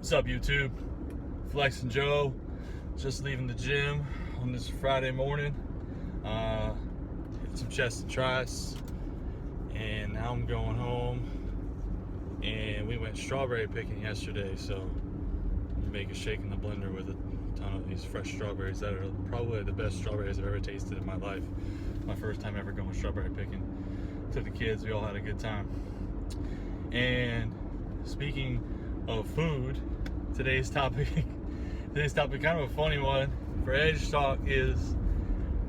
What's up, YouTube? Flex and Joe, just leaving the gym on this Friday morning. Hit some chest and tris, and now I'm going home. And we went strawberry picking yesterday, so I'm gonna make a shake in the blender with a ton of these fresh strawberries that are probably the best strawberries I've ever tasted in my life. My first time ever going strawberry picking. Took the kids, we all had a good time. And speaking of food, today's topic kind of a funny one for Edge Talk is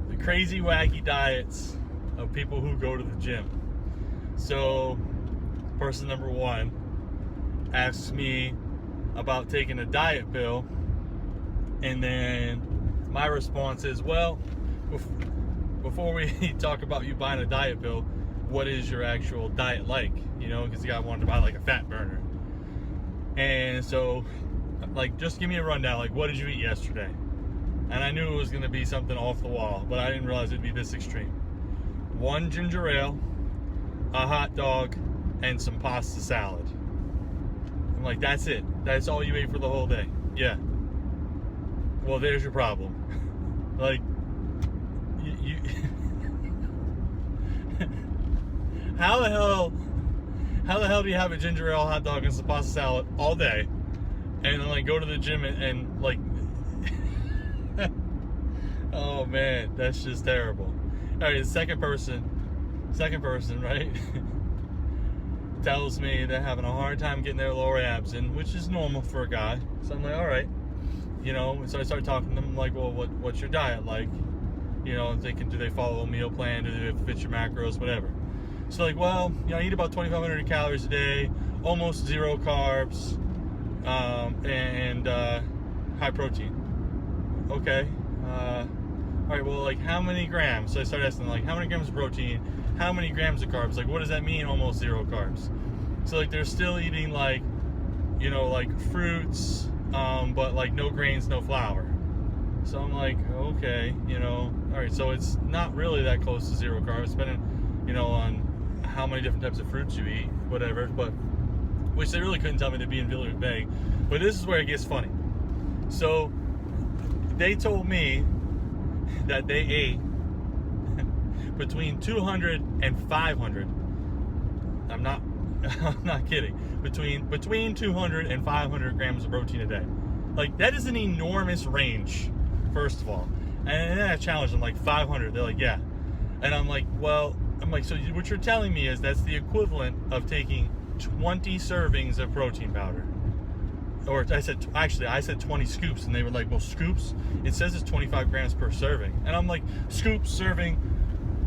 the crazy wacky diets of people who go to the gym. So person number one asks me about taking a diet pill, and then my response is, well, before we talk about you buying a diet pill, what is your actual diet like? You know, because the guy wanted to buy like a fat burner. And so, like, just give me a rundown. Like, what did you eat yesterday? And I knew it was going to be something off the wall, but I didn't realize it'd be this extreme. 1 ginger ale, a hot dog, and some pasta salad. I'm like, that's it? That's all you ate for the whole day? Yeah. Well, there's your problem. Like, you how the hell do you have a ginger ale, hot dog, and some pasta salad all day, and then like go to the gym and like oh man, that's just terrible. All right, the second person, right, tells me they're having a hard time getting their lower abs in, which is normal for a guy. So I'm like, all right, you know. So I start talking to them, like, well, what's your diet like? You know, do they follow a meal plan? Do they fit your macros? Whatever. So like, well, you know, I eat about 2,500 calories a day, almost zero carbs, and high protein. Okay. All right. Well, like, how many grams? So I started asking, like, how many grams of protein? How many grams of carbs? Like, what does that mean? Almost zero carbs. So like, they're still eating, like, you know, like fruits, but like no grains, no flour. So I'm like, okay, you know, all right. So it's not really that close to zero carbs, depending, you know, on how many different types of fruits you eat, whatever. But which they really couldn't tell me, to be really vague. But this is where it gets funny. So they told me that they ate between 200 and 500. I'm not kidding. Between 200 and 500 grams of protein a day. Like, that is an enormous range, first of all. And then I challenged them, like, 500. They're like, yeah. And I'm like, well, so what you're telling me is that's the equivalent of taking 20 servings of protein powder. Or I said 20 scoops, and they were like, well, scoops? It says it's 25 grams per serving. And I'm like, scoop, serving.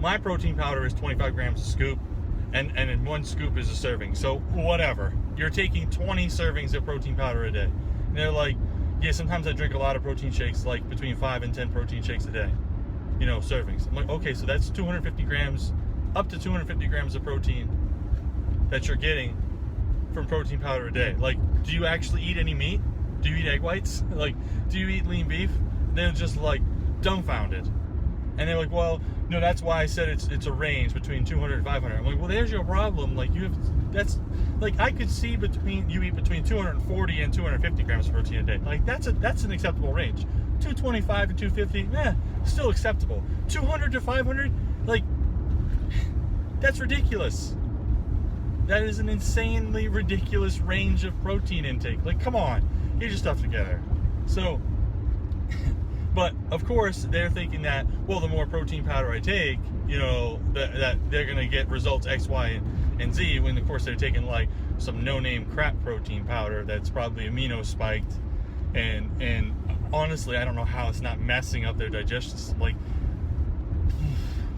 My protein powder is 25 grams a scoop, and in 1 scoop is a serving. So whatever. You're taking 20 servings of protein powder a day. And they're like, yeah, sometimes I drink a lot of protein shakes, like between 5 and 10 protein shakes a day. You know, servings. I'm like, okay, so that's 250 grams, up to 250 grams of protein that you're getting from protein powder a day. Like, do you actually eat any meat? Do you eat egg whites? Like, do you eat lean beef? They're just like dumbfounded. And they're like, well, no, that's why I said it's a range between 200 and 500. I'm like, well, there's your problem. Like, that's like, I could see you eat between 240 and 250 grams of protein a day. Like, that's an acceptable range. 225 to 250, still acceptable. 200 to 500, like, that's ridiculous. That is an insanely ridiculous range of protein intake. Like, come on, get your stuff together. So, but of course, they're thinking that, well, the more protein powder I take, you know, that they're going to get results X, Y, and Z, when of course they're taking like some no-name crap protein powder that's probably amino spiked, and honestly, I don't know how it's not messing up their digestion system. Like,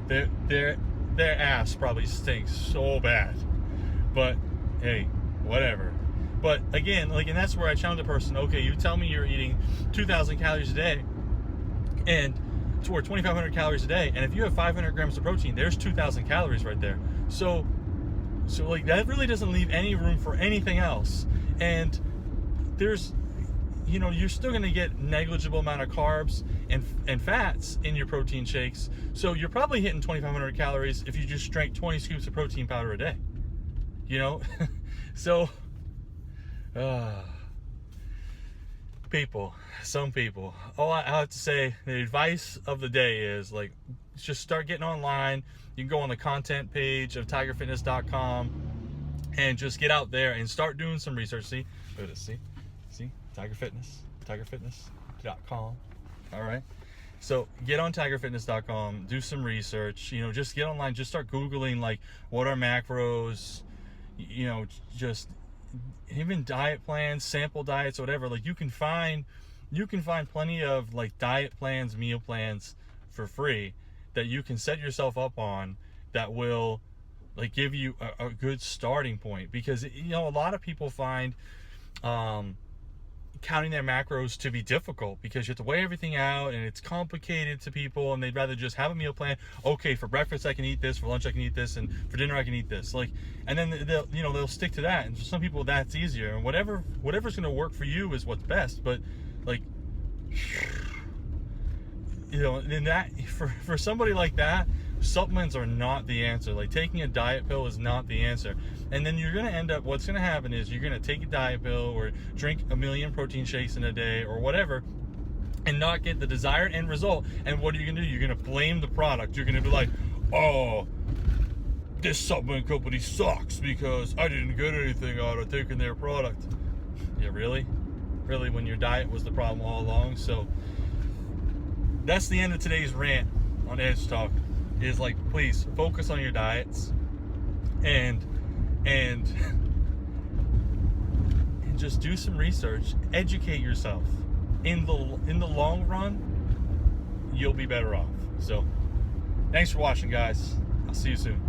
their ass probably stinks so bad. But hey, whatever. But again, like, and that's where I challenge a person. Okay, you tell me you're eating 2,000 calories a day, and or 2,500 calories a day, and if you have 500 grams of protein, there's 2,000 calories right there. So like, that really doesn't leave any room for anything else. And there's, you know, you're still going to get negligible amount of carbs and fats in your protein shakes. So you're probably hitting 2,500 calories if you just drank 20 scoops of protein powder a day. You know, so some people, all I have to say, the advice of the day is, like, just start getting online. You can go on the content page of tigerfitness.com and just get out there and start doing some research. See, look at this, see, tigerfitness.com. All right. So get on tigerfitness.com, do some research, just get online, just start Googling, like, what are macros, just even diet plans, sample diets, whatever. Like, you can find plenty of, like, diet plans, meal plans for free that you can set yourself up on that will, like, give you a good starting point. Because, a lot of people find counting their macros to be difficult because you have to weigh everything out and it's complicated to people, and they'd rather just have a meal plan. Okay, for breakfast I can eat this, for lunch I can eat this, and for dinner I can eat this. Like, and then they'll stick to that. And for some people that's easier, and whatever's going to work for you is what's best. But, like, in that, for somebody like that, supplements are not the answer. Like, taking a diet pill is not the answer. And then you're going to end up, what's going to happen is you're going to take a diet pill or drink a million protein shakes in a day or whatever and not get the desired end result. And what are you going to do? You're going to blame the product. You're going to be like, oh, this supplement company sucks because I didn't get anything out of taking their product. Yeah, really? Really, when your diet was the problem all along? So that's the end of today's rant on Edge Talk. Is, like, please focus on your diets and just do some research, educate yourself. In the long run, you'll be better off. So thanks for watching, guys. I'll see you soon.